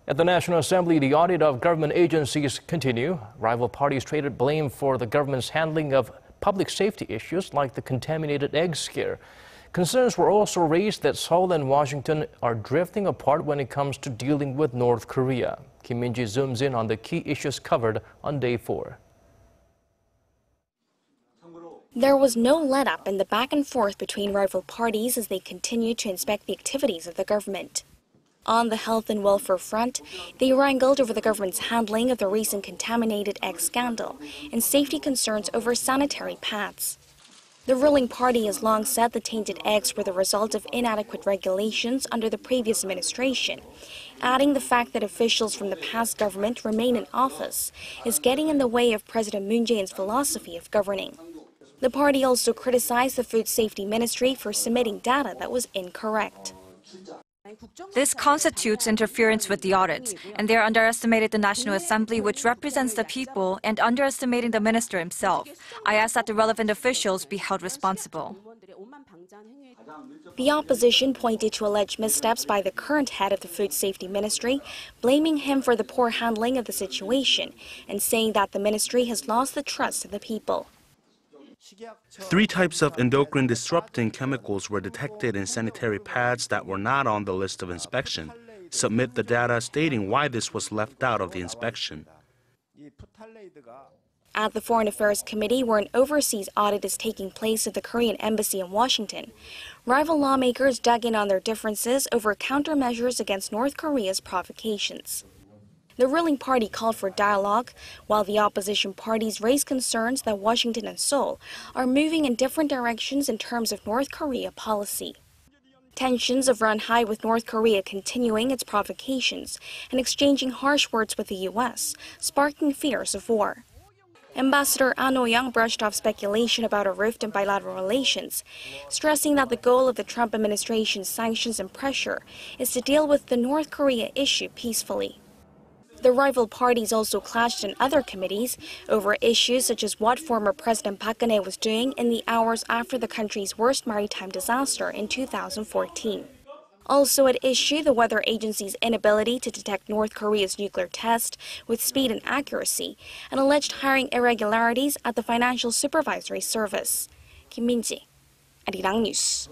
At the National Assembly, the audit of government agencies continue. Rival parties traded blame for the government's handling of public safety issues like the contaminated egg scare. Concerns were also raised that Seoul and Washington are drifting apart when it comes to dealing with North Korea. Kim Min-ji zooms in on the key issues covered on day 4. There was no let-up in the back and forth between rival parties as they continued to inspect the activities of the government. On the health and welfare front, they wrangled over the government's handling of the recent contaminated egg scandal and safety concerns over sanitary pads. The ruling party has long said the tainted eggs were the result of inadequate regulations under the previous administration, adding the fact that officials from the past government remain in office is getting in the way of President Moon Jae-in's philosophy of governing. The party also criticized the Food Safety Ministry for submitting data that was incorrect. This constitutes interference with the audit, and they are underestimating the National Assembly, which represents the people, and underestimating the minister himself. I ask that the relevant officials be held responsible. The opposition pointed to alleged missteps by the current head of the Food Safety Ministry, blaming him for the poor handling of the situation, and saying that the ministry has lost the trust of the people. 3 types of endocrine disrupting chemicals were detected in sanitary pads that were not on the list of inspection. Submit the data stating why this was left out of the inspection. At the Foreign Affairs Committee, where an overseas audit is taking place at the Korean Embassy in Washington, rival lawmakers dug in on their differences over countermeasures against North Korea's provocations. The ruling party called for dialogue, while the opposition parties raised concerns that Washington and Seoul are moving in different directions in terms of North Korea policy. Tensions have run high, with North Korea continuing its provocations and exchanging harsh words with the U.S., sparking fears of war. Ambassador An Oh-young brushed off speculation about a rift in bilateral relations, stressing that the goal of the Trump administration's sanctions and pressure is to deal with the North Korea issue peacefully. The rival parties also clashed in other committees over issues such as what former President Park Geun-hye was doing in the hours after the country's worst maritime disaster in 2014. Also at issue, the weather agency's inability to detect North Korea's nuclear test with speed and accuracy, and alleged hiring irregularities at the Financial Supervisory Service. Kim Min-ji, Arirang News.